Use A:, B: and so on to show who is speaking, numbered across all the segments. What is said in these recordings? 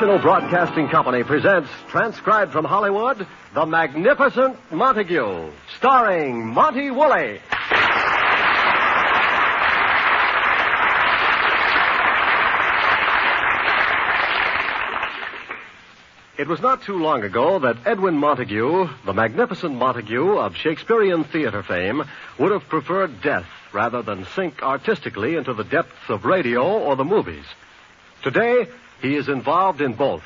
A: National Broadcasting Company presents, transcribed from Hollywood, The Magnificent Montague, starring Monty Woolley. It was not too long ago that Edwin Montague, the magnificent Montague of Shakespearean theater fame, would have preferred death rather than sink artistically into the depths of radio or the movies. Today, he is involved in both.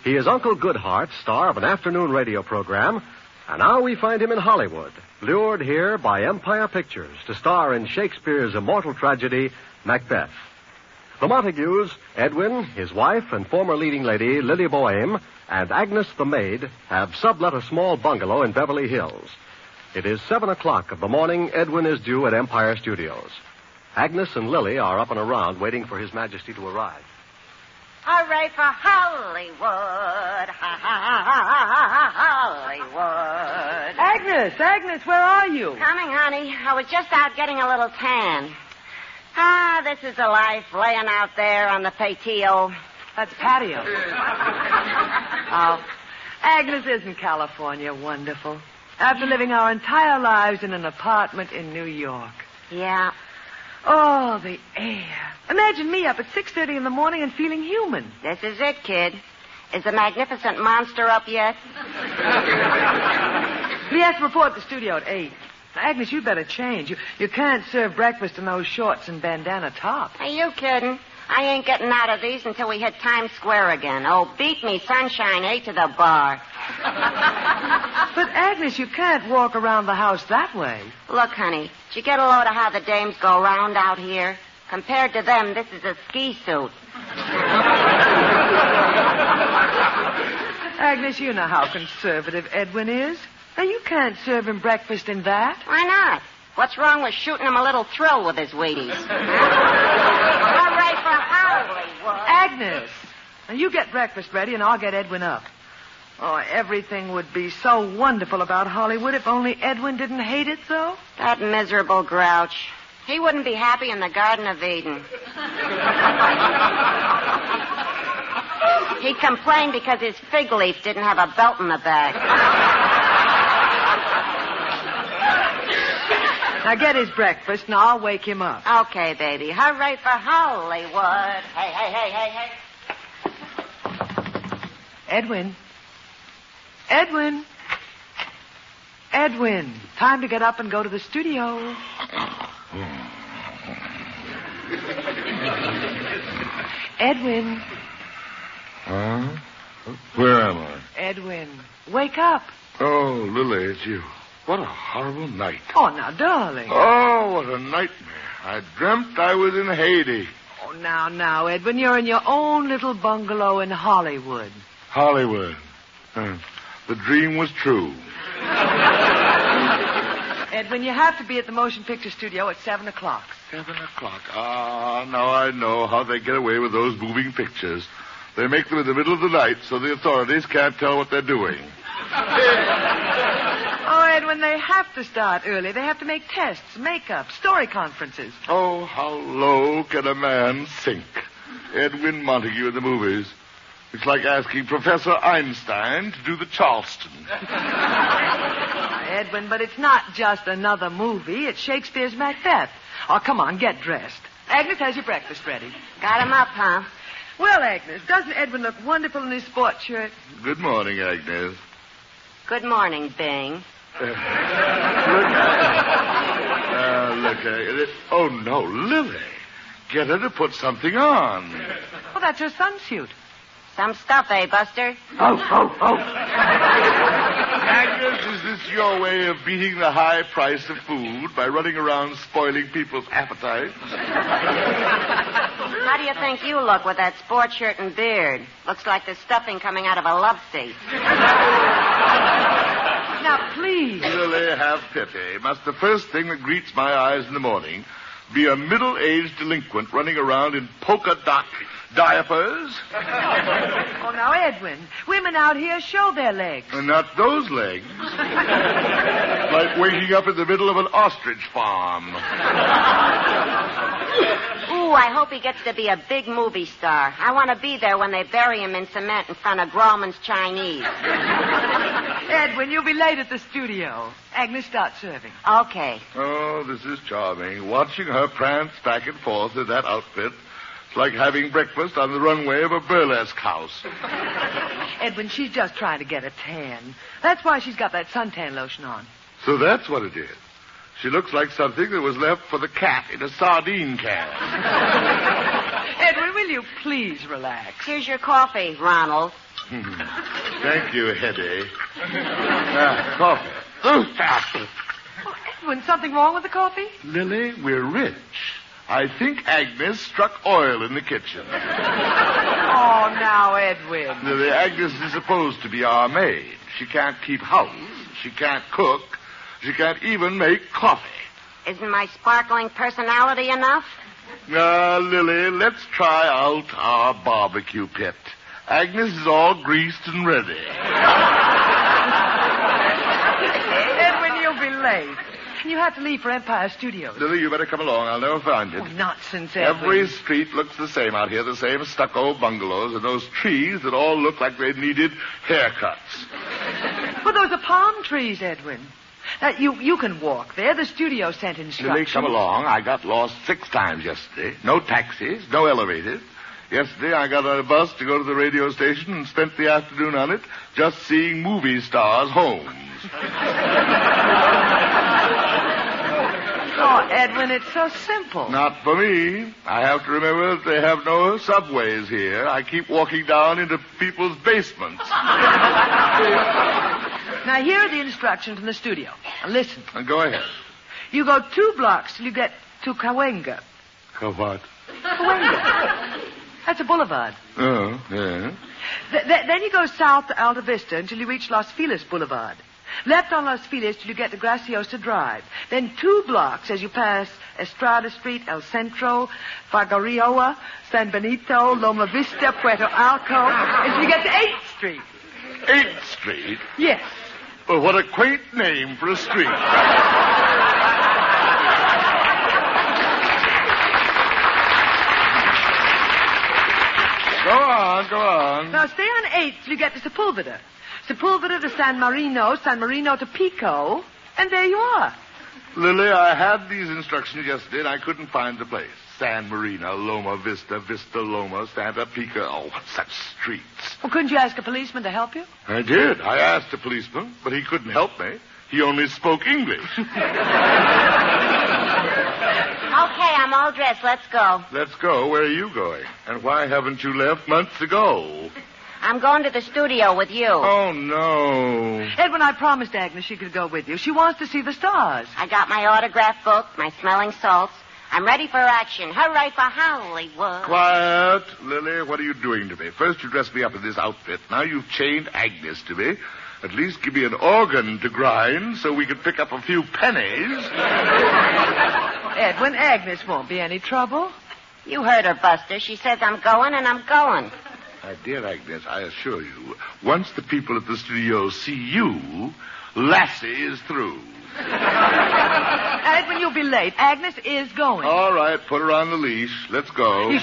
A: He is Uncle Goodhart, star of an afternoon radio program, and now we find him in Hollywood, lured here by Empire Pictures to star in Shakespeare's immortal tragedy, Macbeth. The Montagues, Edwin, his wife, and former leading lady, Lily Boehm, and Agnes the maid, have sublet a small bungalow in Beverly Hills. It is 7 o'clock of the morning Edwin is due at Empire Studios. Agnes and Lily are up and around waiting for His Majesty to arrive.
B: Hooray for Hollywood! Hollywood!
C: Agnes, where are you?
B: Coming, honey. I was just out getting a little tan. This is the life, laying out there on the patio.
C: That's patio. Oh, Agnes, isn't California wonderful? After living our entire lives in an apartment in New York.
B: Yeah.
C: Oh, the air. Imagine me up at 6:30 in the morning and feeling human.
B: This is it, kid. Is the magnificent monster up yet?
C: He has to report at the studio at 8. Agnes, you better change. You can't serve breakfast in those shorts and bandana top.
B: Are you kidding? I ain't getting out of these until we hit Times Square again. Oh, beat me, sunshine, to the bar.
C: But, Agnes, you can't walk around the house that way.
B: Look, honey, did you get a load of how the dames go round out here? Compared to them, this is a ski suit.
C: Agnes, you know how conservative Edwin is. Now, you can't serve him breakfast in that.
B: Why not? What's wrong with shooting him a little thrill with his Wheaties? Hooray for Hollywood!
C: Agnes, now you get breakfast ready and I'll get Edwin up. Oh, everything would be so wonderful about Hollywood if only Edwin didn't hate it so.
B: That miserable grouch. He wouldn't be happy in the Garden of Eden. He complained because his fig leaf didn't have a belt in the back.
C: Now get his breakfast and I'll wake him up.
B: Okay, baby. Hooray for Hollywood. Hey.
C: Edwin. Time to get up and go to the studio. Edwin.
D: Huh? Where am I?
C: Edwin, wake up.
D: Oh, Lily, it's you. What a horrible night.
C: Oh, now, darling.
D: Oh, what a nightmare. I dreamt I was in Haiti.
C: Oh, now, Edwin, you're in your own little bungalow in Hollywood.
D: Hollywood. The dream was true.
C: Edwin, you have to be at the motion picture studio at 7 o'clock.
D: 7 o'clock. Now I know how they get away with those moving pictures. They make them in the middle of the night so the authorities can't tell what they're doing.
C: Oh, Edwin, they have to start early. They have to make tests, makeup, story conferences.
D: Oh, how low can a man sink? Edwin Montague in the movies. It's like asking Professor Einstein to do the Charleston.
C: Edwin, but it's not just another movie. It's Shakespeare's Macbeth. Oh, come on, get dressed. Agnes has your breakfast ready.
B: Got him up, huh?
C: Well, Agnes, doesn't Edwin look wonderful in his sports shirt?
D: Good morning, Agnes.
B: Good morning, Bing.
D: Look at it. Oh, no, Lily. Get her to put something on.
C: Oh, that's her sunsuit.
B: Some stuff, Buster?
D: Agnes, is this your way of beating the high price of food by running around spoiling people's appetites?
B: How do you think you look with that sports shirt and beard? Looks like the stuffing coming out of a love seat.
C: Now, please.
D: Lily, have pity. Must the first thing that greets my eyes in the morning be a middle-aged delinquent running around in polka dot diapers?
C: Oh, now, Edwin, women out here show their legs.
D: And not those legs. Like waking up in the middle of an ostrich farm.
C: Ooh,
B: Ooh, I hope he gets to be a big movie star. I want to be there when they bury him in cement in front of Grauman's Chinese.
C: Edwin, you'll be late at the studio. Agnes, start serving.
B: Okay.
D: Oh, this is charming. Watching her prance back and forth in that outfit. It's like having breakfast on the runway of a burlesque house.
C: Edwin, she's just trying to get a tan. That's why she's got that suntan lotion on.
D: So that's what it is. She looks like something that was left for the cat in a sardine can.
C: Edwin, will you please relax?
B: Here's your coffee, Ronald.
D: Thank you, Hetty. Coffee.
C: Oh, Edwin, something wrong with the coffee?
D: Lily, we're rich. I think Agnes struck oil in the kitchen.
C: Oh, now, Edwin.
D: Lily, Agnes is supposed to be our maid. She can't keep house. She can't cook. She can't even make coffee.
B: Isn't my sparkling personality enough?
D: Now, Lily, let's try out our barbecue pit. Agnes is all greased and ready.
C: Edwin, you'll be late. You have to leave for Empire Studios.
D: Lily, you better come along. I'll never find it.
C: Oh, nonsense, Edwin.
D: Every street looks the same out here, the same stucco bungalows and those trees that all look like they needed haircuts.
C: Well, those are palm trees, Edwin. Now, you can walk there. The studio sent instructions.
D: Lily, come along. I got lost 6 times yesterday. No taxis, no elevators. Yesterday, I got on a bus to go to the radio station and spent the afternoon on it just seeing movie stars' homes.
C: Oh, Edwin, it's so simple.
D: Not for me. I have to remember that they have no subways here. I keep walking down into people's basements.
C: Now, here are the instructions from the studio. Now, listen.
D: Go ahead.
C: You go 2 blocks till you get to Cahuenga.
D: What?
C: Cahuenga. That's a boulevard.
D: Oh, yeah.
C: Then you go south to Alta Vista until you reach Los Feliz Boulevard. Left on Los Feliz till you get to Graciosa Drive. Then 2 blocks as you pass Estrada Street, El Centro, Figueroa, San Benito, Loma Vista, Puerto Alco, until you get to 8th Street.
D: 8th Street?
C: Yes.
D: Well, what a quaint name for a street. Go on.
C: Now, stay on 8th till you get to Sepulveda. Sepulveda to San Marino, San Marino to Pico, and there you are.
D: Lily, I had these instructions yesterday, and I couldn't find the place. San Marino, Loma Vista, Vista Loma, Santa Pico. Oh, what such streets.
C: Well, couldn't you ask a policeman to help you?
D: I did. I asked a policeman, but he couldn't help me. He only spoke English.
B: Okay, I'm all dressed. Let's go.
D: Let's go. Where are you going? And why haven't you left months ago?
B: I'm going to the studio with you.
D: Oh, no.
C: Edwin, I promised Agnes she could go with you. She wants to see the stars.
B: I got my autograph book, my smelling salts. I'm ready for action. Hooray for Hollywood.
D: Quiet. Lily, what are you doing to me? First you dressed me up in this outfit. Now you've chained Agnes to me. At least give me an organ to grind so we can pick up a few pennies.
C: Edwin, Agnes won't be any trouble.
B: You heard her, Buster. She says I'm going, and I'm going.
D: My dear Agnes, I assure you, once the people at the studio see you, Lassie is through.
C: Edwin, you'll be late. Agnes is going.
D: All right, put her on the leash. Let's go.
C: You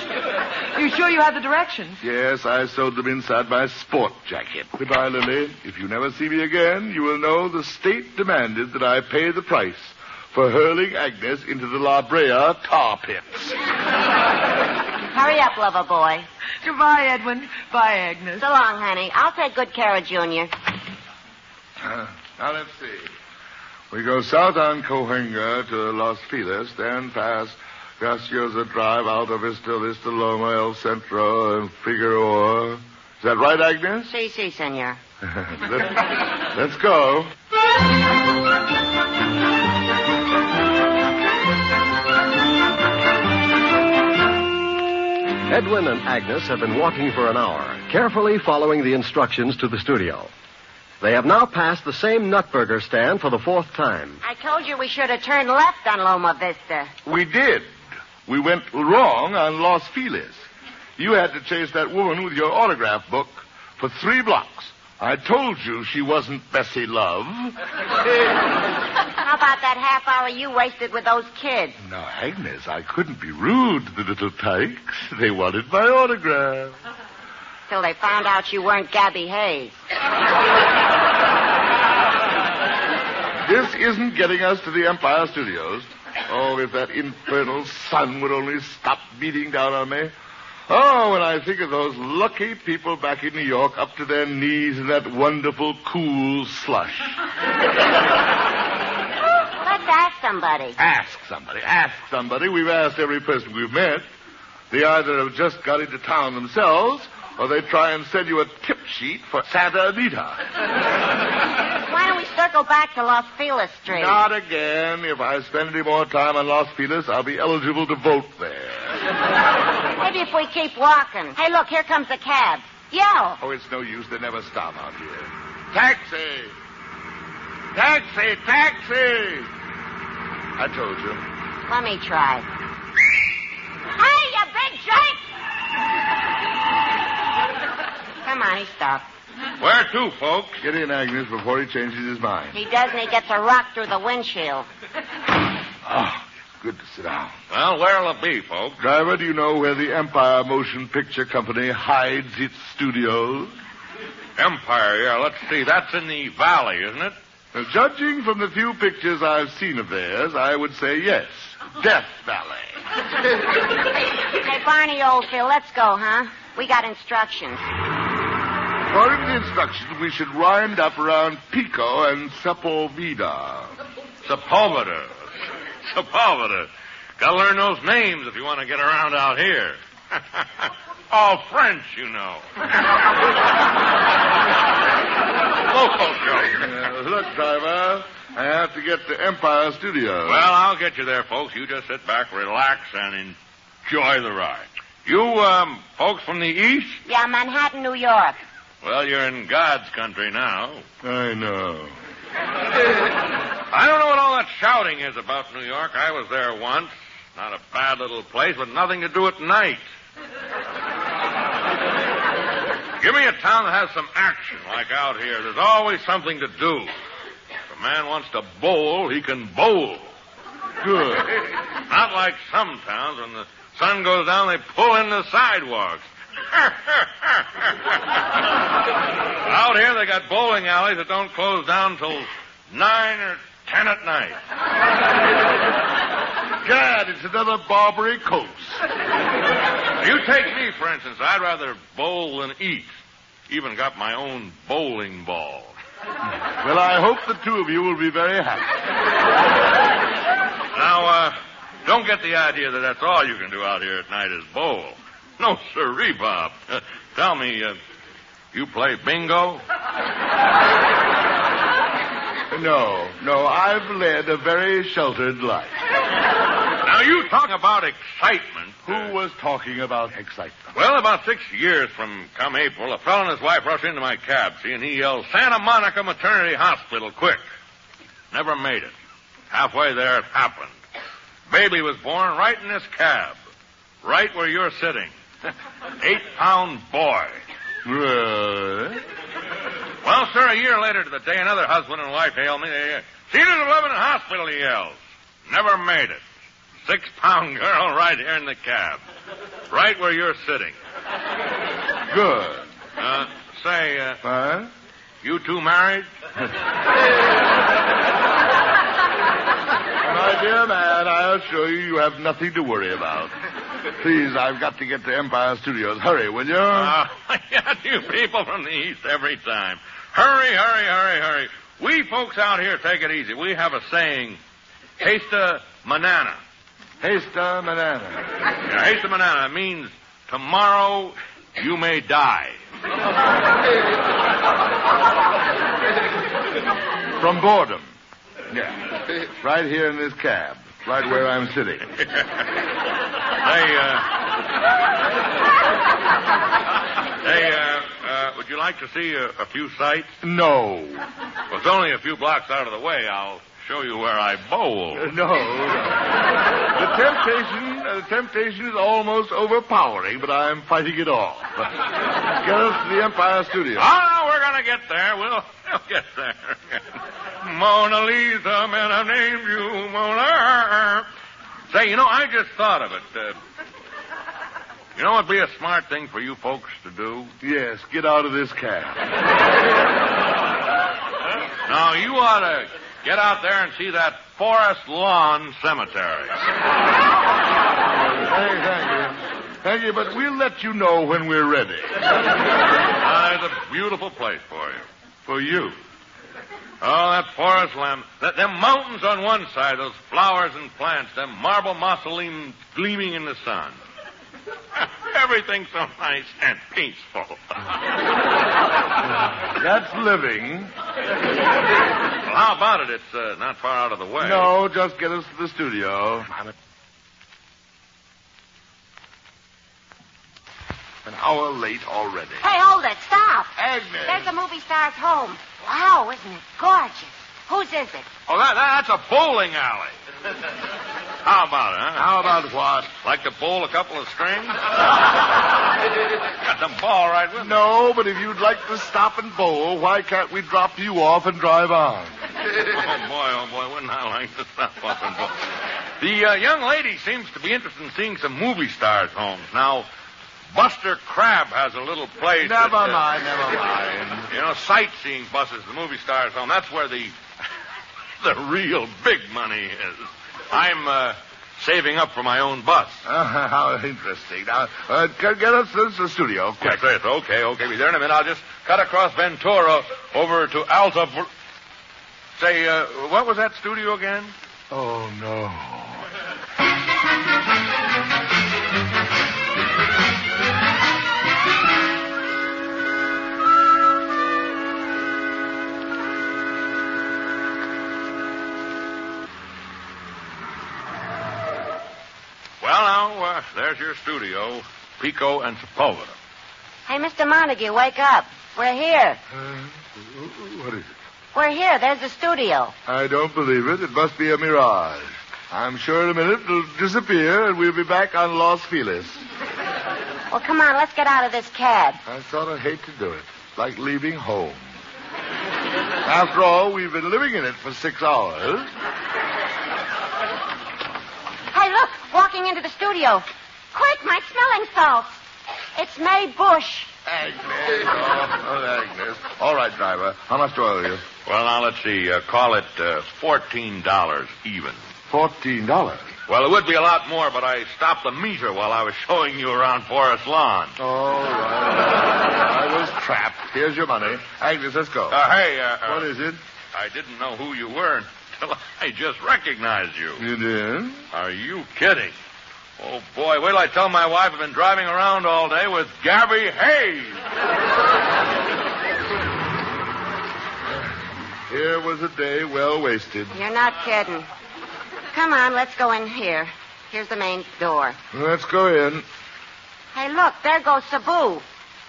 C: sure you have the directions?
D: Yes, I sewed them inside my sport jacket. Goodbye, Lily. If you never see me again, you will know the state demanded that I pay the price for hurling Agnes into the La Brea tar pits.
B: Hurry up, lover boy.
C: Goodbye, Edwin. Bye, Agnes.
B: So long, honey. I'll take good care of Junior.
D: Now, let's see. We go south on Cahuenga to Los Feliz, then pass Graciosa Drive, Alta Vista, Vista Loma, El Centro, and Figueroa. Is that right, Agnes?
B: Si, senor.
D: Let's go.
A: Edwin and Agnes have been walking for an hour, carefully following the instructions to the studio. They have now passed the same Nutburger stand for the 4th time.
B: I told you we should have turned left on Loma Vista.
D: We did. We went wrong on Los Feliz. You had to chase that woman with your autograph book for 3 blocks I told you she wasn't Bessie Love.
B: How about that half hour you wasted with those kids?
D: Now, Agnes, I couldn't be rude to the little tykes. They wanted my autograph.
B: Till they found out you weren't Gabby Hayes.
D: This isn't getting us to the Empire Studios. Oh, if that infernal sun would only stop beating down on me. Oh, when I think of those lucky people back in New York up to their knees in that wonderful, cool slush.
B: Let's ask somebody.
D: Ask somebody. We've asked every person we've met. They either have just got into town themselves, or they try and send you a tip sheet for Santa Anita.
B: Why don't we circle back to Los Feliz Street?
D: Not again. If I spend any more time on Los Feliz, I'll be eligible to vote there.
B: Maybe if we keep walking. Hey, look, here comes the cab. Yell.
D: Oh, it's no use. They never stop out here. Taxi! Taxi! Taxi! I told you.
B: Let me try. Hey, you big jerk! Come on, he stopped.
D: Where to, folks? Get in, Agnes, before he changes his mind.
B: He does, and he gets a rock through the windshield.
D: Oh, it's good to sit down.
E: Well, where'll it be, folks?
D: Driver, do you know where the Empire Motion Picture Company hides its studios?
E: Empire, yeah, let's see. That's in the valley, isn't it?
D: Now, judging from the few pictures I've seen of theirs, I would say yes. Death Valley.
B: Hey, Barney Oldfield, let's go, huh? We got instructions.
D: According to the instructions, we should wind up around Pico and Sepulveda.
E: Sepulveda. Gotta learn those names if you want to get around out here. All French, you know. Local joke.
D: Look, driver, I have to get to Empire Studios.
E: Well, I'll get you there, folks. You just sit back, relax, and enjoy the ride. You, folks from the East?
B: Yeah, Manhattan, New York.
E: Well, you're in God's country now.
D: I know.
E: I don't know what all that shouting is about New York. I was there once. Not a bad little place, but nothing to do at night. Give me a town that has some action, like out here. There's always something to do. If a man wants to bowl, he can bowl.
D: Good.
E: Not like some towns, when the sun goes down, they pull in the sidewalks. Out here, they got bowling alleys that don't close down till 9 or 10 at night.
D: Gad, it's another Barbary coast.
E: You take me, for instance. I'd rather bowl than eat. Even got my own bowling ball.
D: Well, I hope the two of you will be very happy.
E: Now, don't get the idea that that's all you can do out here at night is bowl. No, sirree, Bob. Tell me, you play bingo?
D: No, I've led a very sheltered life.
E: Now, you talk about excitement.
D: Who was talking about excitement?
E: Well, about 6 years from come April, a fellow and his wife rushed into my cab, see, and he yelled, Santa Monica Maternity Hospital, quick. Never made it. Halfway there, it happened. Baby was born right in this cab, right where you're sitting. 8-pound boy. Well, sir, a year later to the day, another husband and wife hailed me. Seated at 11 in the hospital, he yells. Never made it. 6-pound girl right here in the cab. Right where you're sitting.
D: Good.
E: Say,
D: What?
E: you two married?
D: My dear man, I assure you have nothing to worry about. Please, I've got to get to Empire Studios. Hurry, will you?
E: Yeah, you people from the East every time. Hurry, hurry, hurry, hurry. We folks out here take it easy. We have a saying, haste a manana.
D: Haste a manana.
E: Yeah, haste a manana means tomorrow you may die.
D: From boredom. Yeah. Right here in this cab. Right where I'm sitting.
E: Would you like to see a few sights?
D: No.
E: Well, it's only a few blocks out of the way. I'll show you where I bowl.
D: No. The temptation is almost overpowering, but I'm fighting it off. Get us to the Empire Studios.
E: Oh, no, we're going gonna get there. We'll get there. Mona Lisa, man, I've named you Mona. Say, I just thought of it. What'd be a smart thing for you folks to do?
D: Yes, get out of this cab.
E: Now, you ought to get out there and see that Forest Lawn Cemetery.
D: Thank you, but we'll let you know when we're ready.
E: It's a beautiful place for you.
D: For you.
E: Oh, that forest land. Them mountains on one side, those flowers and plants, them marble mausoleums gleaming in the sun. Everything's so nice and peaceful.
D: That's living.
E: Well, how about it? It's not far out of the way.
D: No, just get us to the studio. An hour late already.
B: Hey, hold it. Stop.
D: Agnes.
B: There's a movie star's home. Wow, isn't it gorgeous? Whose is it?
E: Oh, that's a bowling alley. How about it, huh?
D: How about what?
E: Like to bowl a couple of strings? Got them ball right with me.
D: No, but if you'd like to stop and bowl, why can't we drop you off and drive on?
E: Oh, boy, wouldn't I like to stop off and bowl. The young lady seems to be interested in seeing some movie stars' homes. Now, Buster Crabbe has a little place.
D: Never mind.
E: Sightseeing buses, the movie stars' home. That's where the real big money is. I'm saving up for my own bus.
D: How interesting. Now, get us to the studio. Quick.
E: Yes, okay. Be there in a minute. I'll just cut across Ventura over to Alta. Say, what was that studio again?
D: Oh, no.
E: Well, now, there's your studio, Pico and Sepulveda.
B: Hey, Mr. Montague, wake up. We're here.
D: What is it?
B: We're here. There's the studio.
D: I don't believe it. It must be a mirage. I'm sure in a minute it'll disappear and we'll be back on Los Feliz.
B: Well, come on, let's get out of this cab.
D: I sort of hate to do it. Like leaving home. After all, we've been living in it for 6 hours.
B: Hey, look, walking into the studio. Quick, my smelling salts. It's May Bush.
D: Agnes. Agnes. All right, driver. How much do I owe you?
E: Well, now, let's see. Call it $14 even.
D: $14?
E: Well, it would be a lot more, but I stopped the meter while I was showing you around Forest Lawn.
D: All right. I was trapped. Here's your money. Agnes, let's go.
E: Hey,
D: what is it?
E: I didn't know who you were until I just recognized you.
D: You did?
E: Are you kidding? Oh, boy, wait till I tell my wife I've been driving around all day with Gabby Hayes.
D: Here was a day well wasted.
B: You're not kidding. Come on, let's go in here. Here's the main door.
D: Let's go in.
B: Hey, look, there goes Sabu.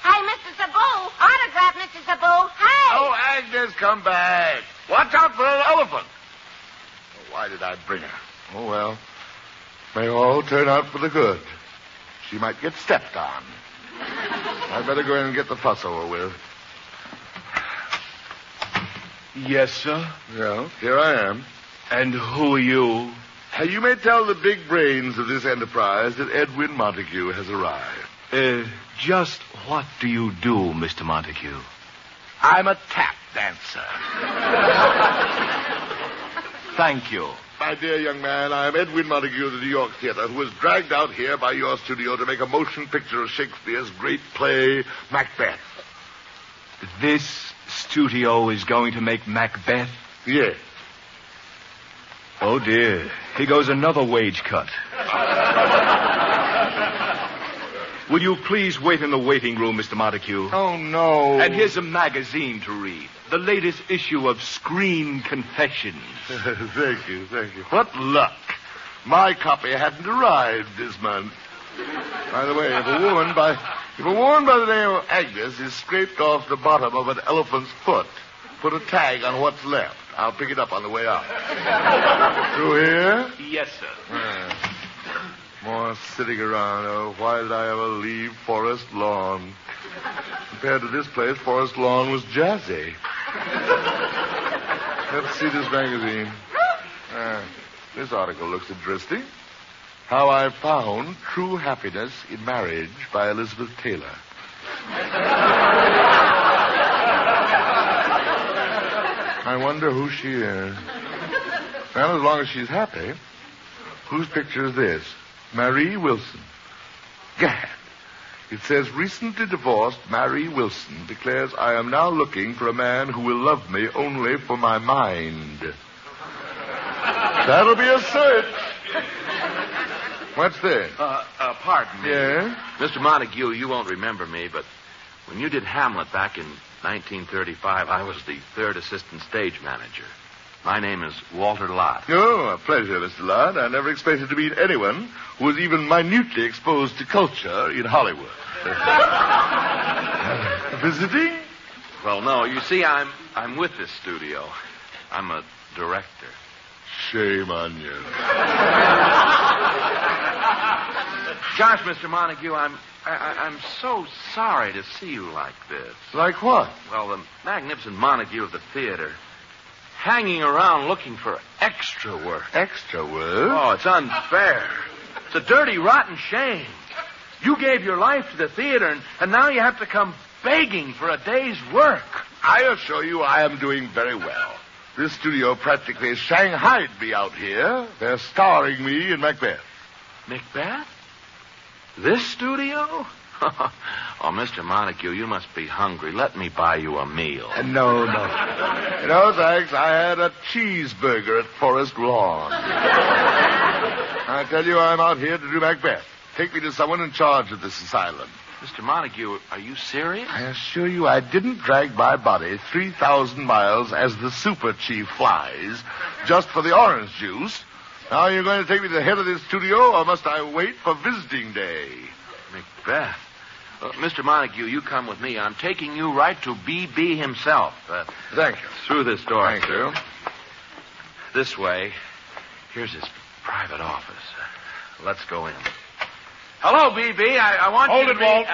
B: Hey, Mr. Sabu. Autograph, Mr. Sabu. Hey!
D: Oh, Agnes, come back. Watch out for an elephant. Oh, why did I bring her? Oh, well. May all turn out for the good. She might get stepped on. I'd better go in and get the fuss over with.
F: Yes, sir.
D: Well, here I am.
F: And who are you?
D: You may tell the big brains of this enterprise that Edwin Montague has arrived.
F: Just what do you do, Mr. Montague?
D: I'm a tap dancer.
F: Thank you.
D: My dear young man, I'm Edwin Montague of the New York Theater, who was dragged out here by your studio to make a motion picture of Shakespeare's great play, Macbeth.
F: This studio is going to make Macbeth?
D: Yes.
F: Oh, dear. Here goes another wage cut. Will you please wait in the waiting room, Mr. Montague?
D: Oh, no.
F: And here's a magazine to read. The latest issue of Screen Confessions.
D: Thank you. What luck. My copy hadn't arrived this month. By the way, if a woman by the name of Agnes is scraped off the bottom of an elephant's foot, put a tag on what's left. I'll pick it up on the way out. Through here?
F: Yes, sir.
D: More sitting around. Oh, why did I ever leave Forest Lawn? Compared to this place, Forest Lawn was jazzy. Let's see this magazine. This article looks interesting. How I Found True Happiness in Marriage by Elizabeth Taylor. I wonder who she is. Well, as long as she's happy. Whose picture is this? Marie Wilson. Gad. It says, recently divorced Marie Wilson declares, I am now looking for a man who will love me only for my mind. That'll be a search. What's this?
G: Pardon me.
D: Yeah?
G: Mr. Montague, you won't remember me, but when you did Hamlet back in 1935, I was the third assistant stage manager. My name is Walter Lott.
D: Oh, a pleasure, Mr. Lott. I never expected to meet anyone who was even minutely exposed to culture in Hollywood. Visiting?
G: Well, no. You see, I'm with this studio. I'm a director.
D: Shame on you.
G: Gosh, Mr. Montague, I'm so sorry to see you like this.
D: Like what?
G: Well, the magnificent Montague of the theater, hanging around looking for extra work.
D: Extra work?
G: Oh, it's unfair. It's a dirty, rotten shame. You gave your life to the theater, and now you have to come begging for a day's work.
D: I assure you I am doing very well. This studio practically shanghaied me out here. They're starring me in Macbeth.
G: Macbeth? This studio? Oh, Mr. Montague, you must be hungry. Let me buy you a meal.
D: No. No, thanks. I had a cheeseburger at Forest Lawn. I tell you, I'm out here to do Macbeth. Take me to someone in charge of this asylum.
G: Mr. Montague, are you serious?
D: I assure you I didn't drag my body 3,000 miles as the super chief flies just for the orange juice. Now you're going to take me to the head of this studio, or must I wait for visiting day?
G: Macbeth. Mr. Montague, you come with me. I'm taking you right to B.B. himself.
D: Thank you.
G: Through this door.
D: Thank you.
G: This way. Here's his private office. Let's go in. Hello, B.B. I want
H: Hold
G: you to
H: it, Walt.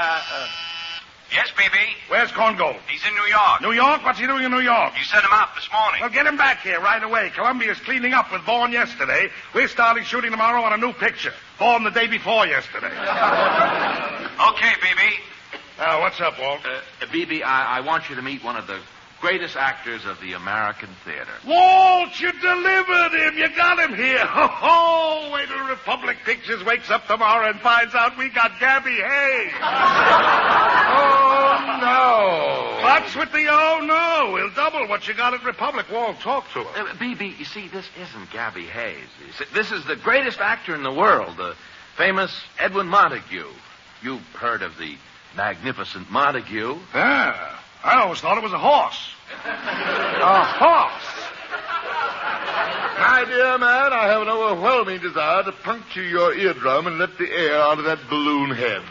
I: Yes, B.B.
H: Where's Corngold?
I: He's in New York.
H: New York? What's he doing in New York?
I: You sent him out this morning.
H: Well, get him back here right away. Columbia's cleaning up with Vaughn yesterday. We're starting shooting tomorrow on a new picture. Vaughn the day before yesterday.
I: Okay, B.B.
H: Now, what's up, Walt?
G: B.B., I want you to meet one of the greatest actors of the American theater.
H: Walt, you delivered him. You got him here. Oh, wait till Republic Pictures wakes up tomorrow and finds out we got Gabby Hayes.
D: Oh, no.
H: What's with the oh, no? We'll double what you got at Republic. Walt, talk to her.
G: B.B., you see, this isn't Gabby Hayes. You see, this is the greatest actor in the world, the famous Edwin Montague. You've heard of the magnificent Montague.
H: Yeah. I always thought it was a horse.
D: A horse? My dear man, I have an overwhelming desire to puncture your eardrum and let the air out of that balloon head.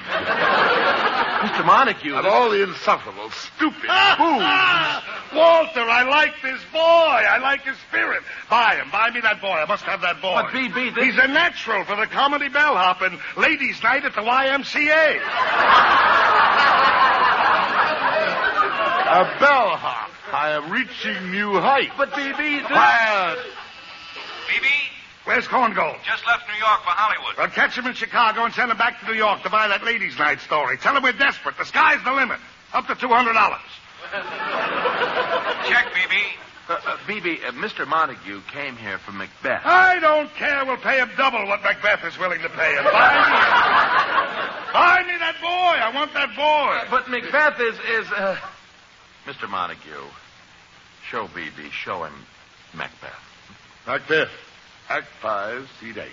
G: Mr. Montague...
D: Of all the insufferable, stupid fools.
H: Walter, I like this boy. I like his spirit. Buy him. Buy me that boy. I must have that boy.
G: But, B.B., this...
H: He's a natural for the comedy bellhop and ladies' night at the YMCA.
D: A bellhop. I am reaching new heights.
G: But, B.B.,
D: Quiet.
I: B.B.,
H: Where's Corngold?
I: just left New York for Hollywood.
H: Well, catch him in Chicago and send him back to New York to buy that ladies' night story. Tell him we're desperate. The sky's the limit. Up to $200.
I: Check, B.B.
G: B.B., Mr. Montague came here from Macbeth.
H: I don't care. We'll pay him double what Macbeth is willing to pay him. Buy me that boy. I want that boy.
G: But Macbeth is Mr. Montague, show B.B., show him Macbeth.
D: Macbeth, Act 5, Scene 8.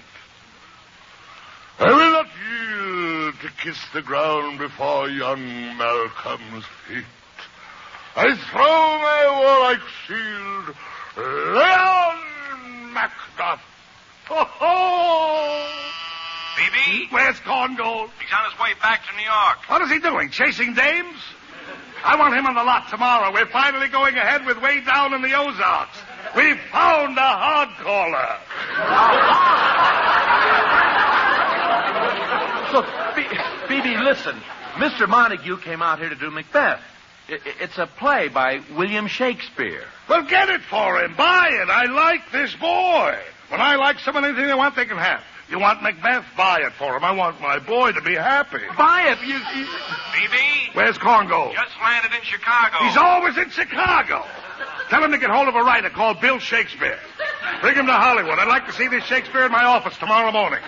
D: I will not yield to kiss the ground before young Malcolm's feet. I throw my warlike shield, Leon Macduff. Ho-ho!
I: B.B.,
H: Where's Corngold?
I: he's on his way back to New York.
H: What is he doing? Chasing dames? I want him on the lot tomorrow. We're finally going ahead with Way Down in the Ozarks. We've found a hard caller.
G: Look, Phoebe, listen. Mr. Montague came out here to do Macbeth. It's a play by William Shakespeare.
H: Well, get it for him. Buy it. I like this boy. When I like someone, anything they want, they can have. You want Macbeth? Buy it for him. I want my boy to be happy.
G: Buy it.
I: BB?
H: Where's Congo?
I: Just landed in Chicago.
H: He's always in Chicago. Tell him to get hold of a writer called Bill Shakespeare. Bring him to Hollywood. I'd like to see this Shakespeare in my office tomorrow morning.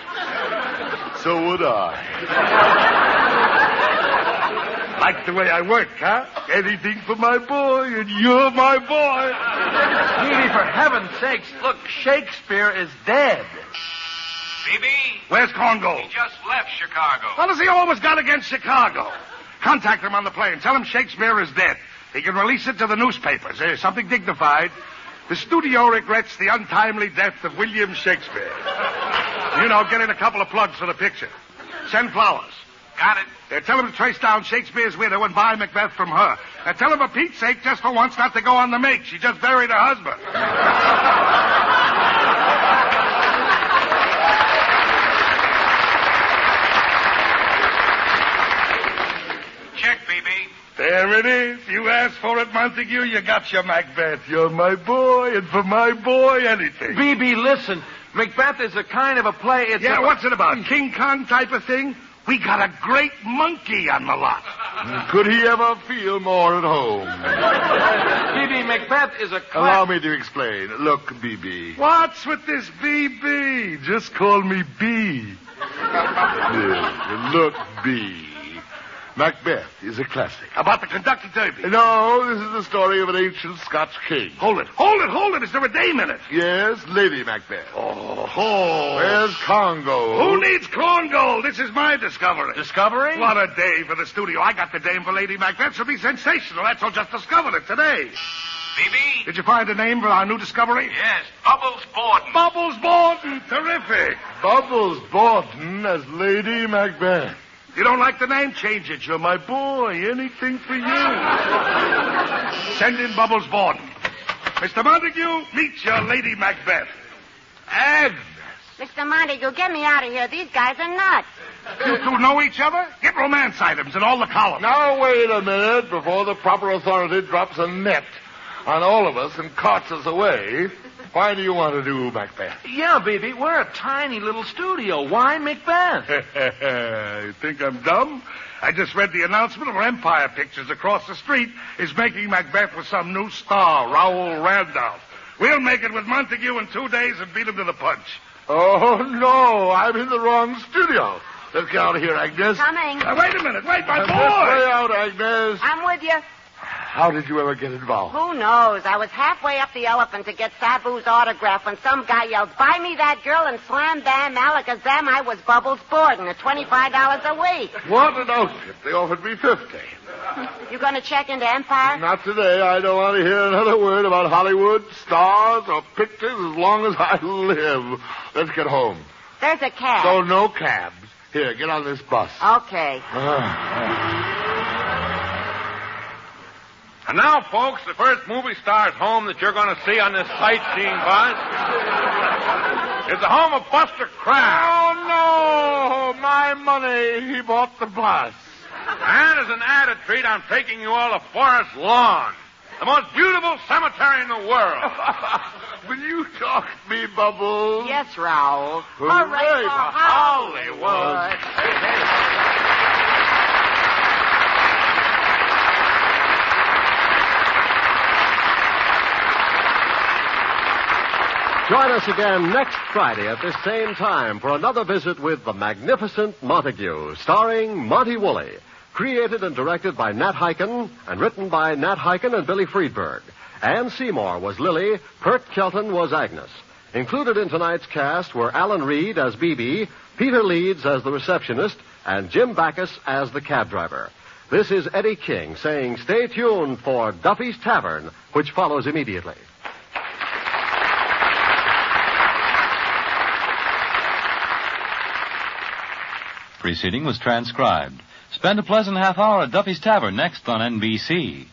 D: So would I.
H: Like the way I work, huh? Anything for my boy, and you're my boy.
G: Phoebe, for heaven's sakes, look, Shakespeare is dead.
I: BB?
H: Where's Congo?
I: He just left Chicago.
H: What has he always got against Chicago? Contact him on the plane. Tell him Shakespeare is dead. He can release it to the newspapers. Something dignified. The studio regrets the untimely death of William Shakespeare. You know, get in a couple of plugs for the picture. Send flowers.
I: Got it.
H: Tell him to trace down Shakespeare's widow and buy Macbeth from her. Tell him, for Pete's sake, just for once, not to go on the make. She just buried her husband.
I: Check, BB.
H: There it is. You asked for it, Montague. You got your Macbeth. You're my boy, and for my boy, anything.
G: Phoebe, listen. Macbeth is a kind of a play.
H: What's it about? King Kong type of thing? We got a great monkey on the lot.
D: Could he ever feel more at home?
G: Phoebe, Macbeth is a...
D: Allow me to explain. Look, BB.
H: What's with this BB? Just call me B.
D: Yes, look, B. Macbeth is a classic.
H: About the Kentucky Derby?
D: No, this is the story of an ancient Scotch king.
H: Hold it. Is there a dame in it?
D: Yes, Lady Macbeth.
H: Oh.
D: Where's Congo?
H: Who needs Congo? This is my discovery.
G: Discovery?
H: What a day for the studio. I got the dame for Lady Macbeth. She'll be sensational. That's all. Just discovered it today.
I: BB?
H: Did you find a name for our new discovery?
I: Yes, Bubbles Borden.
H: Bubbles Borden. Terrific.
D: Bubbles Borden as Lady Macbeth.
H: You don't like the name? Change it. You're my boy. Anything for you. Send in Bubbles Borden. Mr. Montague, meet your Lady Macbeth.
D: Agnes.
B: Mr. Montague, get me out of here. These guys are nuts.
H: You two know each other? Get romance items in all the columns.
D: Now, wait a minute before the proper authority drops a net on all of us and carts us away. Why do you want to do Macbeth?
G: Yeah, baby, we're a tiny little studio. Why Macbeth?
H: You think I'm dumb? I just read the announcement of Empire Pictures across the street is making Macbeth with some new star, Raoul Randolph. We'll make it with Montague in 2 days and beat him to the punch.
D: Oh, no, I'm in the wrong studio. Let's get out of here, Agnes.
B: Coming.
H: Wait a minute. Wait, my
D: This
H: boy.
D: way out, Agnes.
B: I'm with you.
D: How did you ever get involved?
B: Who knows? I was halfway up the elephant to get Sabu's autograph when some guy yelled, "Buy me that girl," and slam bam, alakazam, I was Bubbles Borden at $25 a week.
D: What an outfit. They offered me $50.
B: You going to check into Empire?
D: Not today. I don't want to hear another word about Hollywood, stars, or pictures as long as I live. Let's get home.
B: There's a cab.
D: So no cabs. Here, get on this bus.
B: Okay.
E: And now, folks, the first movie star's home that you're going to see on this sightseeing bus is the home of Buster Crabbe.
D: Oh, no! My money. He bought the bus.
E: And as an added treat, I'm taking you all to Forest Lawn, the most beautiful cemetery in the world.
D: Will you talk to me, Bubbles?
B: Yes, Raoul.
D: Hooray
B: for
D: for
B: Hollywood.
A: Join us again next Friday at this same time for another visit with The Magnificent Montague, starring Monty Woolley. Created and directed by Nat Hiken and written by Nat Hiken and Billy Friedberg. Ann Seymour was Lily, Pert Kelton was Agnes. Included in tonight's cast were Alan Reed as B.B., Peter Leeds as the receptionist, and Jim Backus as the cab driver. This is Eddie King saying stay tuned for Duffy's Tavern, which follows immediately.
J: Preceding was transcribed. Spend a pleasant half hour at Duffy's Tavern next on NBC.